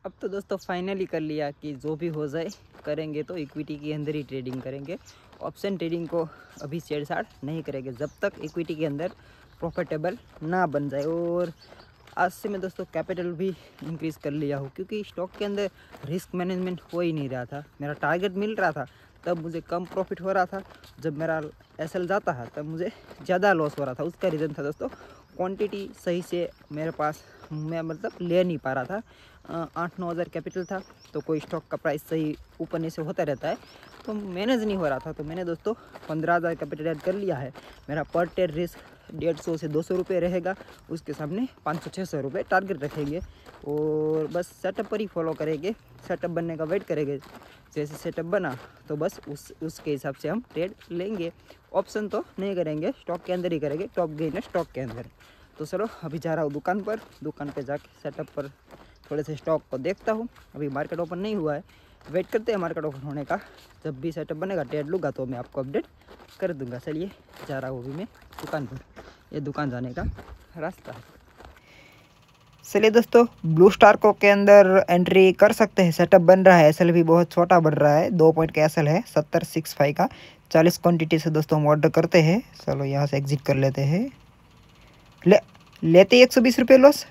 अब तो दोस्तों फाइनली कर लिया कि जो भी हो जाए करेंगे तो इक्विटी के अंदर ही ट्रेडिंग करेंगे। ऑप्शन ट्रेडिंग को अभी छेड़छाड़ नहीं करेंगे जब तक इक्विटी के अंदर प्रॉफिटेबल ना बन जाए। और आज से मैं दोस्तों कैपिटल भी इंक्रीज़ कर लिया हूँ, क्योंकि स्टॉक के अंदर रिस्क मैनेजमेंट हो ही नहीं रहा था। मेरा टारगेट मिल रहा था तब मुझे कम प्रॉफिट हो रहा था, जब मेरा एसएल जाता है तब मुझे ज़्यादा लॉस हो रहा था। उसका रीज़न था दोस्तों क्वांटिटी सही से मेरे पास मैं मतलब ले नहीं पा रहा था। 8-9 हज़ार कैपिटल था तो कोई स्टॉक का प्राइस सही ऊपर नीचे होता रहता है, तो मैनेज नहीं हो रहा था। तो मैंने दोस्तों 15,000 कैपिटल ऐड कर लिया है। मेरा पर ट्रेड रिस्क 150 से 200 रुपये रहेगा, उसके सामने 500-600 रुपये टारगेट रखेंगे और बस सेटअप पर ही फॉलो करेंगे। सेटअप बनने का वेट करेंगे, जैसे सेटअप बना तो बस उसके हिसाब से हम ट्रेड लेंगे। ऑप्शन तो नहीं करेंगे, स्टॉक के अंदर ही करेंगे, टॉप गेन है स्टॉक के अंदर। तो चलो अभी जा रहा हूँ दुकान पर जाके सेटअप पर थोड़े से स्टॉक को देखता हूँ। अभी मार्केट ओपन नहीं हुआ है, वेट करते हैं मार्केट ओपन होने का। जब भी सेटअप बनेगा ट्रेड लूँगा तो मैं आपको अपडेट कर दूँगा। चलिए जा रहा हूँ अभी मैं दुकान पर, ये दुकान जाने का रास्ता है। चलिए दोस्तों ब्लू स्टार को के अंदर एंट्री कर सकते हैं। सेटअप बन रहा है, एसएल भी बहुत छोटा बन रहा है, 2 पॉइंट का एसएल है 7065 का। 40 क्वांटिटी से दोस्तों हम ऑर्डर करते हैं। चलो यहाँ से एग्जिट कर लेते हैं। लेते 120 रुपये लॉस।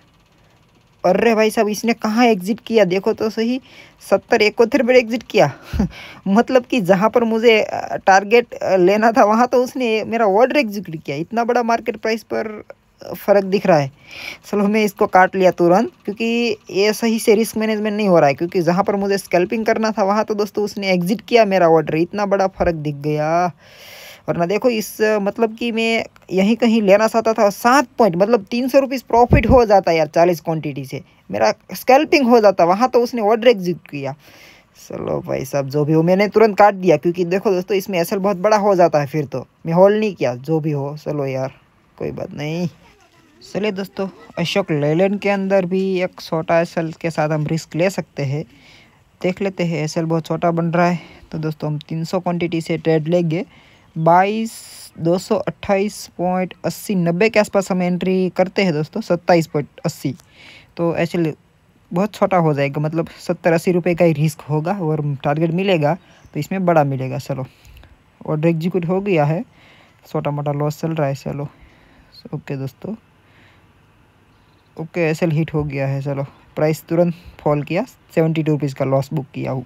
अरे भाई साहब इसने कहाँ एग्जिट किया देखो तो सही, 70-71 पर एग्जिट किया मतलब कि जहाँ पर मुझे टारगेट लेना था वहाँ तो उसने मेरा ऑर्डर एग्जीक्यूट किया। इतना बड़ा मार्केट प्राइस पर फ़र्क दिख रहा है। चलो मैं इसको काट लिया तुरंत, क्योंकि ये सही से रिस्क मैनेजमेंट नहीं हो रहा है। क्योंकि जहाँ पर मुझे स्कैल्पिंग करना था वहाँ तो दोस्तों उसने एग्जिट किया मेरा ऑर्डर, इतना बड़ा फ़र्क दिख गया। वरना देखो इस मतलब कि मैं यहीं कहीं लेना चाहता था 7 पॉइंट, मतलब 300 रुपीज़ प्रॉफिट हो जाता यार 40 क्वांटिटी से, मेरा स्कैल्पिंग हो जाता। वहाँ तो उसने ऑर्डर एग्जीक्यूट किया। चलो भाई साहब जो भी हो, मैंने तुरंत काट दिया, क्योंकि देखो दोस्तों इसमें एसएल बहुत बड़ा हो जाता है, फिर तो मैं होल्ड नहीं किया। जो भी हो चलो यार कोई बात नहीं। चलिए दोस्तों अशोक लेलैंड के अंदर भी एक छोटा एसएल के साथ हम रिस्क ले सकते हैं। देख लेते हैं, एसएल बहुत छोटा बन रहा है तो दोस्तों हम 300 क्वांटिटी से ट्रेड लेंगे। 22,228.80-90 के आसपास हम एंट्री करते हैं दोस्तों। 27.80 तो एसएल बहुत छोटा हो जाएगा, मतलब 70-80 रुपये का ही रिस्क होगा और टारगेट मिलेगा तो इसमें बड़ा मिलेगा। चलो ऑर्डर एग्जीक्यूट हो गया है, छोटा मोटा लॉस चल रहा है। चलो ओके दोस्तों, ओके एसएल हिट हो गया है। चलो प्राइस तुरंत फॉल किया, 72 रुपीज़ का लॉस बुक किया हूँ।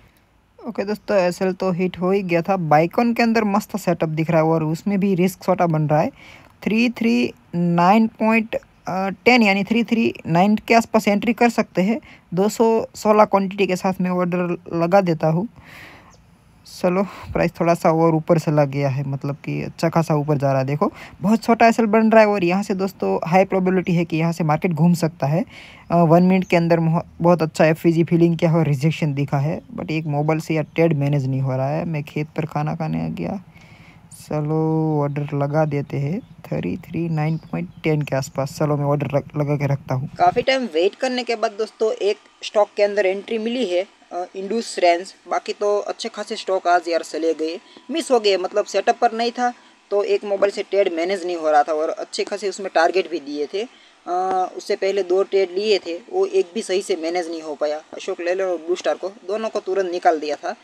ओके दोस्तों एसएल तो हिट हो ही गया था। बाइकॉन के अंदर मस्त सेटअप दिख रहा है और उसमें भी रिस्क छोटा बन रहा है। 339.10 यानी 339 के आसपास एंट्री कर सकते हैं। 216 क्वांटिटी के साथ मैं ऑर्डर लगा देता हूँ। चलो प्राइस थोड़ा सा और ऊपर चला गया है, मतलब कि अच्छा खासा ऊपर जा रहा है। देखो बहुत छोटा एसएल बन रहा है और यहाँ से दोस्तों हाई प्रोबेबिलिटी है कि यहाँ से मार्केट घूम सकता है। 1 मिनट के अंदर बहुत अच्छा एफईजी फीलिंग किया और रिजेक्शन दिखा है, बट एक मोबाइल से या ट्रेड मैनेज नहीं हो रहा है। मैं खेत पर खाना खाने आ गया। चलो ऑर्डर लगा देते हैं 339.10 के आसपास। चलो मैं ऑर्डर लगा के रखता हूँ। काफ़ी टाइम वेट करने के बाद दोस्तों एक स्टॉक के अंदर एंट्री मिली है, इंडूस रेंज। बाकी तो अच्छे खासे स्टॉक आज यार चले गए, मिस हो गए, मतलब सेटअप पर नहीं था तो एक मोबाइल से ट्रेड मैनेज नहीं हो रहा था और अच्छे खासे उसमें टारगेट भी दिए थे। उससे पहले 2 ट्रेड लिए थे, वो एक भी सही से मैनेज नहीं हो पाया। अशोक लेलैंड और ब्लू स्टार को दोनों को तुरंत निकाल दिया था,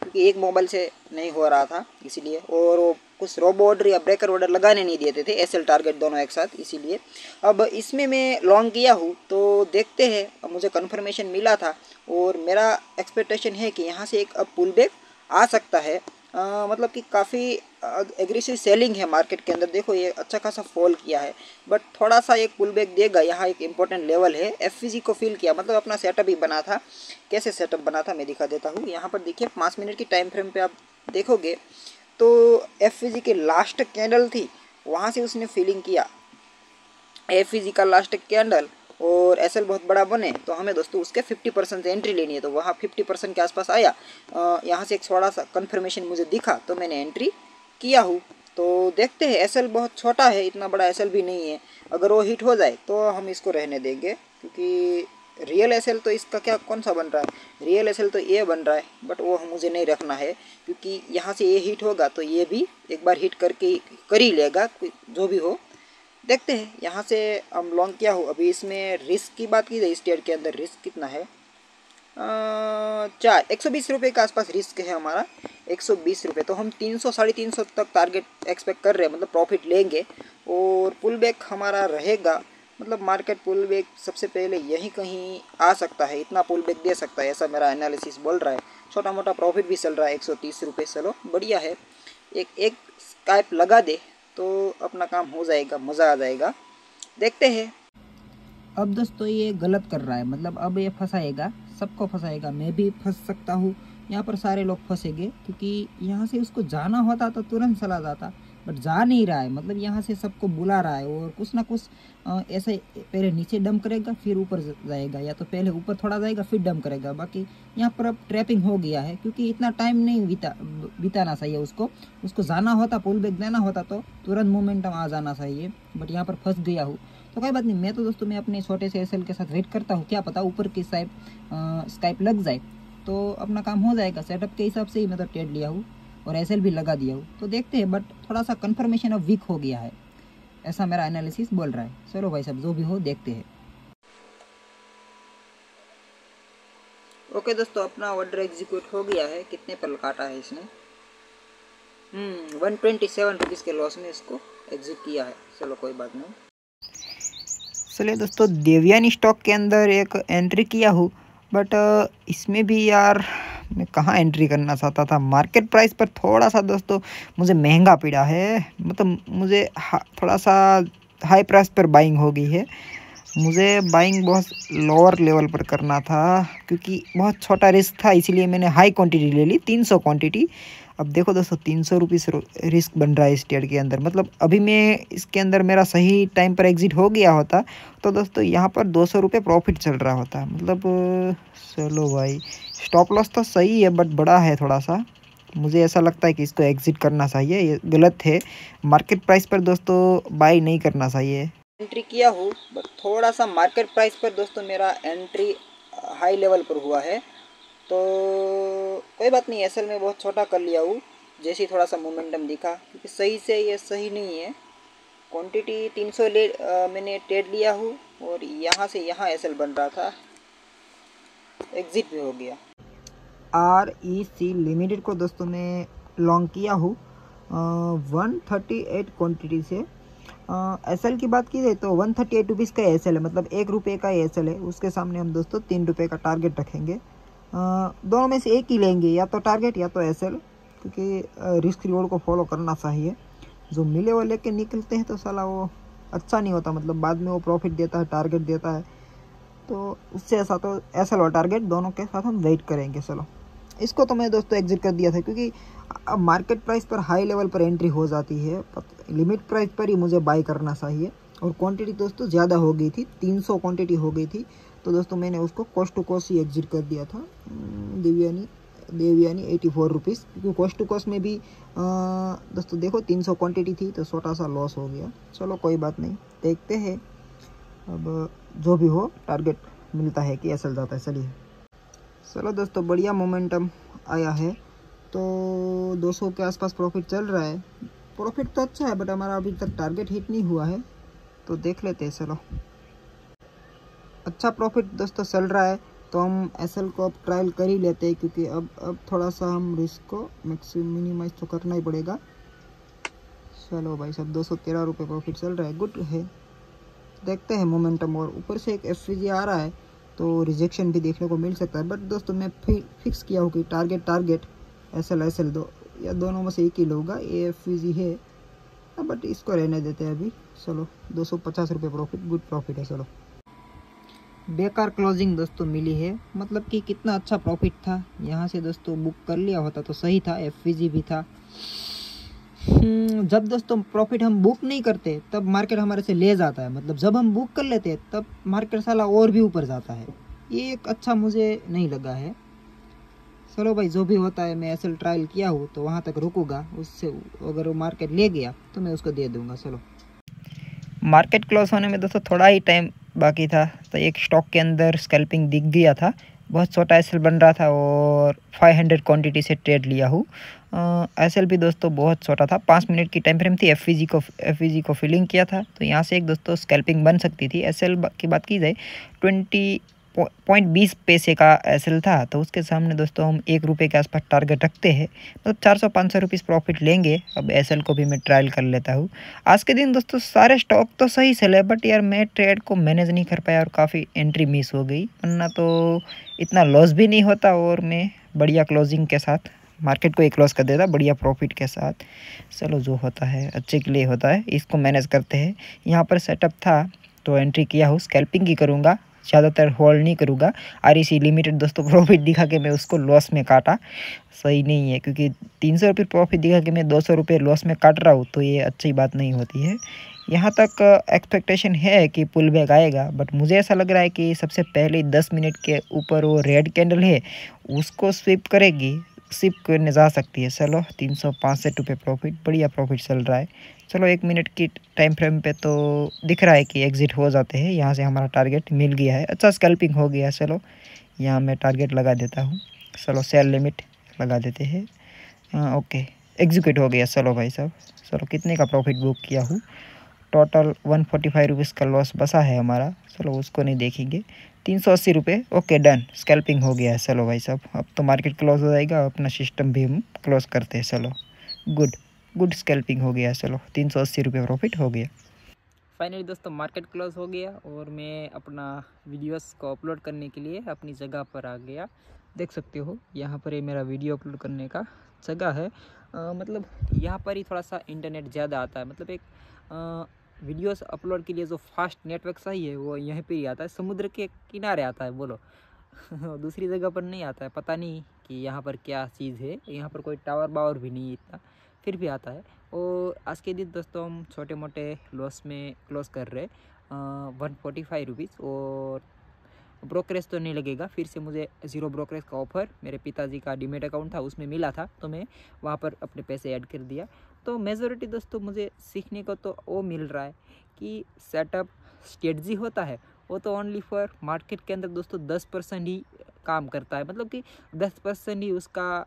क्योंकि एक मोबाइल से नहीं हो रहा था इसीलिए। और वो कुछ रोबो ऑर्डर या ब्रेकर ऑर्डर लगाने नहीं देते थे, एसएल टारगेट दोनों एक साथ, इसीलिए। अब इसमें मैं लॉन्ग किया हूँ तो देखते हैं। अब मुझे कन्फर्मेशन मिला था और मेरा एक्सपेक्टेशन है कि यहाँ से एक अब पुल बैक आ सकता है। मतलब कि काफ़ी एग्रेसिव सेलिंग है मार्केट के अंदर। देखो ये अच्छा खासा फॉल किया है, बट थोड़ा सा एक पुल बैक देगा। यहाँ एक इम्पोर्टेंट लेवल है, एफवीजी को फील किया, मतलब अपना सेटअप ही बना था। कैसे सेटअप बना था मैं दिखा देता हूँ। यहाँ पर देखिए 5 मिनट की टाइम फ्रेम पे आप देखोगे तो एफवीजी की लास्ट कैंडल थी, वहाँ से उसने फीलिंग किया एफवीजी का लास्ट कैंडल, और एसएल बहुत बड़ा बने तो हमें दोस्तों उसके 50% से एंट्री लेनी है। तो वहाँ 50% के आसपास आया। यहाँ से एक थोड़ा सा कन्फर्मेशन मुझे दिखा तो मैंने एंट्री किया हूँ। तो देखते हैं, एसएल बहुत छोटा है, इतना बड़ा एसएल भी नहीं है। अगर वो हिट हो जाए तो हम इसको रहने देंगे, क्योंकि रियल एसएल तो इसका क्या कौन सा बन रहा है, रियल एसएल तो ये बन रहा है, बट वो मुझे नहीं रखना है। क्योंकि यहाँ से ये हिट होगा तो ये भी एक बार हिट करके कर ही लेगा, जो भी हो। देखते हैं, यहाँ से हम लॉन्ग क्या हो। अभी इसमें रिस्क की बात की जाए, इस ट्रेड के अंदर रिस्क कितना है, चार 120 रुपये के आसपास रिस्क है हमारा, 120 रुपये। तो हम 300 350 तक टारगेट एक्सपेक्ट कर रहे हैं, मतलब प्रॉफिट लेंगे। और पुल बैक हमारा रहेगा, मतलब मार्केट पुल बैक सबसे पहले यहीं कहीं आ सकता है, इतना पुल बैक दे सकता है, ऐसा मेरा एनालिसिस बोल रहा है। छोटा मोटा प्रॉफिट भी चल रहा है 130 रुपये, चलो बढ़िया है। एक स्काइप लगा दे तो अपना काम हो जाएगा, मज़ा आ जाएगा। देखते हैं। अब दोस्तों ये गलत कर रहा है, मतलब अब ये फंसाएगा, सबको फंसाएगा, मैं भी फंस सकता हूँ, यहाँ पर सारे लोग फंसेंगे। क्योंकि यहाँ से उसको जाना होता तो तुरंत चला जाता, बट जा नहीं रहा है, मतलब यहाँ से सबको बुला रहा है और कुछ ना कुछ ऐसे पहले नीचे डंप करेगा फिर ऊपर जाएगा, या तो पहले ऊपर थोड़ा जाएगा फिर डंप करेगा। बाकी यहाँ पर अब ट्रैपिंग हो गया है, क्योंकि इतना टाइम नहीं बिताना चाहिए उसको जाना होता, पुल बैक देना होता तो तुरंत मोमेंटम आ जाना चाहिए, बट यहाँ पर फंस गया हूँ। तो कोई बात नहीं, मैं तो दोस्तों मैं अपने छोटे से एसएल के साथ वेट करता हूँ, क्या पता ऊपर की साइड स्काइप लग जाए तो अपना काम हो जाएगा। सेटअप के हिसाब से ही मैं तो ट्रेड लिया हूँ और एसएल भी लगा दिया हूँ, तो देखते हैं। बट थोड़ा सा कंफर्मेशन अब वीक हो गया है, ऐसा मेरा एनालिसिस बोल रहा है। चलो भाई साहब, जो भी हो देखते हैं। ओके दोस्तों, अपना ऑर्डर एग्जीक्यूट हो गया है। कितने पर काटा है इसने? 127 रुपीज़ के लॉस में इसको एग्जिट किया है। चलो कोई बात नहीं। चलिए दोस्तों, देवयानी स्टॉक के अंदर एक एंट्री किया हूँ, बट इसमें भी यार मैं कहाँ एंट्री करना चाहता था। मार्केट प्राइस पर थोड़ा सा दोस्तों मुझे महंगा पड़ा है, मतलब मुझे थोड़ा सा हाई प्राइस पर बाइंग हो गई है। मुझे बाइंग बहुत लोअर लेवल पर करना था, क्योंकि बहुत छोटा रिस्क था, इसीलिए मैंने हाई क्वांटिटी ले ली, 300 क्वांटिटी। अब देखो दोस्तों, 300 रुपीज़ रिस्क बन रहा है इस ट्रेड के अंदर। मतलब अभी मैं इसके अंदर मेरा सही टाइम पर एग्जिट हो गया होता तो दोस्तों यहाँ पर 200 रुपये प्रॉफिट चल रहा होता, मतलब चलो भाई। स्टॉप लॉस तो सही है, बट बड़ा है थोड़ा सा। मुझे ऐसा लगता है कि इसको एग्जिट करना चाहिए, ये गलत है। मार्केट प्राइस पर दोस्तों बाई नहीं करना चाहिए। एंट्री किया हूँ, बट थोड़ा सा मार्केट प्राइस पर दोस्तों मेरा एंट्री हाई लेवल पर हुआ है, तो कोई बात नहीं। एसएल में बहुत छोटा कर लिया हूँ, जैसे ही थोड़ा सा मोमेंटम दिखा, क्योंकि सही से ये सही नहीं है। क्वांटिटी 300 मैंने ट्रेड लिया हूँ और यहाँ से यहाँ एसएल बन रहा था, एग्जिट भी हो गया। REC लिमिटेड को दोस्तों मैं लॉन्ग किया हूँ 138 क्वांटिटी से। एसएल की बात की जाए तो 138 रुपीज़ का एसएल है, मतलब 1 रुपये का एसएल है। उसके सामने हम दोस्तों 3 रुपये का टारगेट रखेंगे। दोनों में से एक ही लेंगे, या तो टारगेट या तो एसएल, क्योंकि रिस्क रिवॉर्ड को फॉलो करना चाहिए। जो मिले वो लेके निकलते हैं तो साला वो अच्छा नहीं होता, मतलब बाद में वो प्रॉफिट देता है, टारगेट देता है। तो उससे ऐसा तो एसएल और टारगेट दोनों के साथ हम वेट करेंगे। चलो, इसको तो मैं दोस्तों एग्जिट कर दिया था, क्योंकि अब मार्केट प्राइस पर हाई लेवल पर एंट्री हो जाती है, लिमिट प्राइस पर ही मुझे बाय करना चाहिए। और क्वांटिटी दोस्तों ज़्यादा हो गई थी, 300 क्वांटिटी हो गई थी, तो दोस्तों मैंने उसको कॉस्ट टू कॉस्ट ही एग्जिट कर दिया था। देवयानी 84 रुपीज़, क्योंकि कॉस्ट टू कॉस्ट में भी दोस्तों देखो 300 क्वांटिटी थी, तो छोटा सा लॉस हो गया। चलो कोई बात नहीं, देखते हैं अब जो भी हो, टारगेट मिलता है कि एसएल जाता है। चलिए, चलो दोस्तों, बढ़िया मोमेंटम आया है, तो 200 के आसपास प्रॉफिट चल रहा है। प्रॉफिट तो अच्छा है, बट हमारा अभी तक टारगेट हिट नहीं हुआ है, तो देख लेते हैं। चलो, अच्छा प्रॉफिट दोस्तों चल रहा है, तो हम एसएल को अब ट्रायल कर ही लेते हैं, क्योंकि अब थोड़ा सा हम रिस्क को मिनिमाइज तो करना ही पड़ेगा। चलो भाई साहब, 213 रुपये प्रॉफिट चल रहा है, गुड है। देखते हैं मोमेंटम, और ऊपर से एक एफवीजी आ रहा है, तो रिजेक्शन भी देखने को मिल सकता है। बट दोस्तों मैं फिक्स किया हूँ कि टारगेट एसएल दो या दोनों में से एक ही लूँगा। ये एफवीजी है, बट इसको रहने देते हैं अभी। चलो, 250 रुपये प्रॉफिट, गुड प्रॉफिट है। चलो, बेकार क्लोजिंग दोस्तों मिली है, मतलब कि कितना अच्छा प्रॉफिट था। यहाँ से दोस्तों बुक कर लिया होता तो सही था, एफवीजी भी था। जब दोस्तों प्रॉफिट हम बुक नहीं करते तब मार्केट हमारे से ले जाता है, मतलब जब हम बुक कर लेते हैं तब मार्केट साला और भी ऊपर जाता है। ये एक अच्छा मुझे नहीं लगा है। चलो भाई, जो भी होता है, मैं एसएल ट्रायल किया हूँ तो वहाँ तक रुकूंगा, उससे अगर वो मार्केट ले गया तो मैं उसको दे दूँगा। चलो, मार्केट क्लोज होने में दोस्तों थोड़ा ही टाइम बाकी था, तो एक स्टॉक के अंदर स्कैल्पिंग दिख गया था, बहुत छोटा एसएल बन रहा था और 500 क्वांटिटी से ट्रेड लिया हूँ। एसएल भी दोस्तों बहुत छोटा था, 5 मिनट की टाइम फ्रेम थी। एफवीजी को फिलिंग किया था, तो यहाँ से एक दोस्तों स्कैल्पिंग बन सकती थी। एसएल की बात की जाए 0.20 पैसे का एसएल था, तो उसके सामने दोस्तों हम 1 रुपये के आसपास टारगेट रखते हैं, मतलब 400-500 रुपीज़ प्रॉफिट लेंगे। अब एसएल को भी मैं ट्रायल कर लेता हूँ। आज के दिन दोस्तों सारे स्टॉक तो सही चले, बट यार मैं ट्रेड को मैनेज नहीं कर पाया और काफ़ी एंट्री मिस हो गई, वरना तो इतना लॉस भी नहीं होता और मैं बढ़िया क्लोजिंग के साथ मार्केट को एक क्लोज कर देता बढ़िया प्रॉफिट के साथ। चलो जो होता है अच्छे के लिए होता है, इसको मैनेज करते हैं। यहाँ पर सेटअप था तो एंट्री किया हूँ, स्कैल्पिंग ही करूँगा, ज़्यादातर होल्ड नहीं करूँगा। आरईसी लिमिटेड दोस्तों प्रॉफिट दिखा के मैं उसको लॉस में काटा, सही नहीं है, क्योंकि 300 रुपये प्रॉफिट दिखा के मैं 200 रुपये लॉस में काट रहा हूँ, तो ये अच्छी बात नहीं होती है। यहाँ तक एक्सपेक्टेशन है कि पुल बैक आएगा, बट मुझे ऐसा लग रहा है कि सबसे पहले 10 मिनट के ऊपर वो रेड कैंडल है उसको स्विप करेगी, स्विप करने जा सकती है। चलो 365 रुपये प्रॉफिट, बढ़िया प्रॉफिट चल रहा है। चलो 1 मिनट की टाइम फ्रेम पे तो दिख रहा है कि एग्जिट हो जाते हैं। यहाँ से हमारा टारगेट मिल गया है, अच्छा स्कैल्पिंग हो गया। चलो यहाँ मैं टारगेट लगा देता हूँ, चलो सेल लिमिट लगा देते हैं। ओके एग्जीक्यूट हो गया। चलो भाई साहब, चलो कितने का प्रॉफिट बुक किया हूँ, टोटल 145 रुपीज़ का लॉस बसा है हमारा, चलो उसको नहीं देखेंगे। 380 रुपये, ओके डन, स्कैल्पिंग हो गया है। चलो भाई साहब अब तो मार्केट क्लोज हो जाएगा, अपना सिस्टम भी हम क्लोज करते हैं। चलो गुड स्कैल्पिंग हो गया। चलो 380 रुपये प्रॉफिट हो गया। फाइनली दोस्तों मार्केट क्लोज हो गया और मैं अपना वीडियोस को अपलोड करने के लिए अपनी जगह पर आ गया। देख सकते हो यहाँ पर ये मेरा वीडियो अपलोड करने का जगह है। मतलब यहाँ पर ही थोड़ा सा इंटरनेट ज़्यादा आता है, मतलब एक वीडियोस अपलोड के लिए जो फास्ट नेटवर्क सही है वो यहीं पे ही आता है, समुद्र के किनारे आता है बोलो दूसरी जगह पर नहीं आता है। पता नहीं कि यहाँ पर क्या चीज़ है, यहाँ पर कोई टावर बावर भी नहीं है इतना, फिर भी आता है। और आज के दिन दोस्तों हम छोटे मोटे लॉस में क्लोज कर रहे 145 रुपीज़, और ब्रोकरेज तो नहीं लगेगा। फिर से मुझे 0 ब्रोकरेज का ऑफ़र मेरे पिताजी का डीमेट अकाउंट था उसमें मिला था, तो मैं वहाँ पर अपने पैसे ऐड कर दिया। तो मेजॉरिटी दोस्तों मुझे सीखने को तो वो मिल रहा है कि सेटअप स्ट्रेटजी होता है वो तो ओनली फॉर मार्केट के अंदर दोस्तों 10% ही काम करता है, मतलब कि 10% ही उसका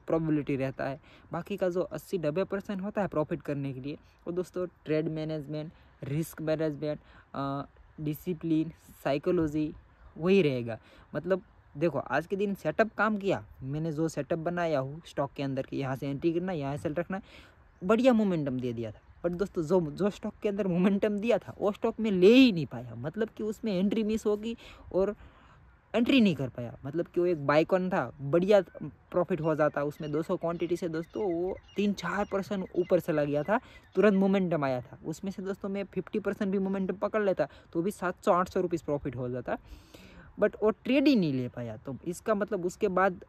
प्रोबेबिलिटी रहता है। बाकी का जो 80-90% होता है प्रॉफिट करने के लिए वो दोस्तों trade management, risk management, discipline, psychology वही रहेगा। मतलब देखो आज के दिन सेटअप काम किया, मैंने जो सेटअप बनाया हूँ स्टॉक के अंदर कि यहाँ से एंट्री करना, यहाँ से रखना, बढ़िया मोमेंटम दे दिया था। बट दोस्तों जो स्टॉक के अंदर मोमेंटम दिया था वो स्टॉक में ले ही नहीं पाया, मतलब कि उसमें एंट्री मिस होगी और एंट्री नहीं कर पाया। मतलब कि वो एक बाइकॉन था, बढ़िया प्रॉफिट हो जाता, उसमें 200 क्वांटिटी से दोस्तों वो 3-4% ऊपर चला गया था, तुरंत मोमेंटम आया था। उसमें से दोस्तों मैं 50% भी मोमेंटम पकड़ लेता तो भी 700-800 रुपीज़ प्रॉफिट हो जाता, बट वो ट्रेड ही नहीं ले पाया। तो इसका मतलब उसके बाद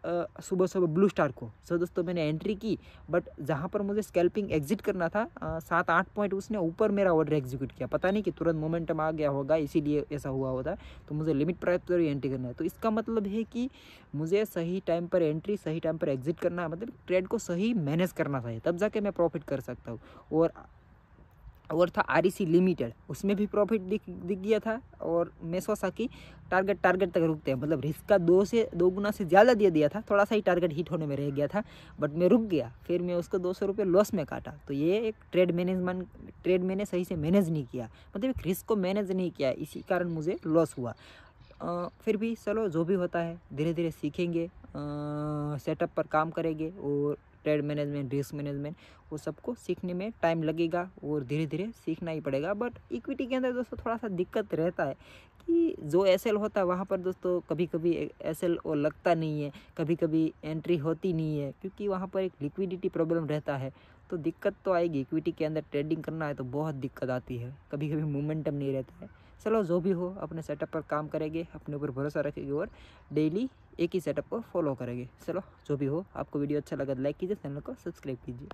सुबह सुबह ब्लू स्टार को सो दोस्तों मैंने एंट्री की, बट जहाँ पर मुझे स्कैल्पिंग एग्जिट करना था 7-8 पॉइंट उसने ऊपर मेरा ऑर्डर एग्जीक्यूट किया। पता नहीं कि तुरंत मोमेंटम आ गया होगा इसीलिए ऐसा हुआ होता, तो मुझे लिमिट प्राइस पर ही एंट्री करना है। तो इसका मतलब है कि मुझे सही टाइम पर एंट्री, सही टाइम पर एग्जिट करना है, मतलब ट्रेड को सही मैनेज करना चाहिए, तब जाके मैं प्रॉफिट कर सकता हूँ। और था आरईसी लिमिटेड, उसमें भी प्रॉफिट दिख गया था, और मैं सोचा कि टारगेट तक रुकते हैं, मतलब रिस्क का 2 गुना से ज़्यादा दे दिया था, थोड़ा सा ही टारगेट हिट होने में रह गया था, बट मैं रुक गया, फिर मैं उसको 200 रुपये लॉस में काटा। तो ये एक ट्रेड मैंने सही से मैनेज नहीं किया, मतलब एक रिस्क को मैनेज नहीं किया, इसी कारण मुझे लॉस हुआ। फिर भी चलो जो भी होता है धीरे धीरे सीखेंगे, सेटअप पर काम करेंगे, और ट्रेड मैनेजमेंट, रिस्क मैनेजमेंट, वो सबको सीखने में टाइम लगेगा और धीरे धीरे सीखना ही पड़ेगा। बट इक्विटी के अंदर दोस्तों थोड़ा सा दिक्कत रहता है कि जो एसएल होता है वहाँ पर दोस्तों कभी कभी एसएल वो लगता नहीं है, कभी कभी एंट्री होती नहीं है, क्योंकि वहाँ पर एक लिक्विडिटी प्रॉब्लम रहता है। तो दिक्कत तो आएगी, इक्विटी के अंदर ट्रेडिंग करना है तो बहुत दिक्कत आती है, कभी कभी मोमेंटम नहीं रहता है। चलो जो भी हो अपने सेटअप पर काम करेंगे, अपने ऊपर भरोसा रखेंगे और डेली एक ही सेटअप को फॉलो करेंगे। चलो जो भी हो, आपको वीडियो अच्छा लगा तो लाइक कीजिए, चैनल को सब्सक्राइब कीजिए।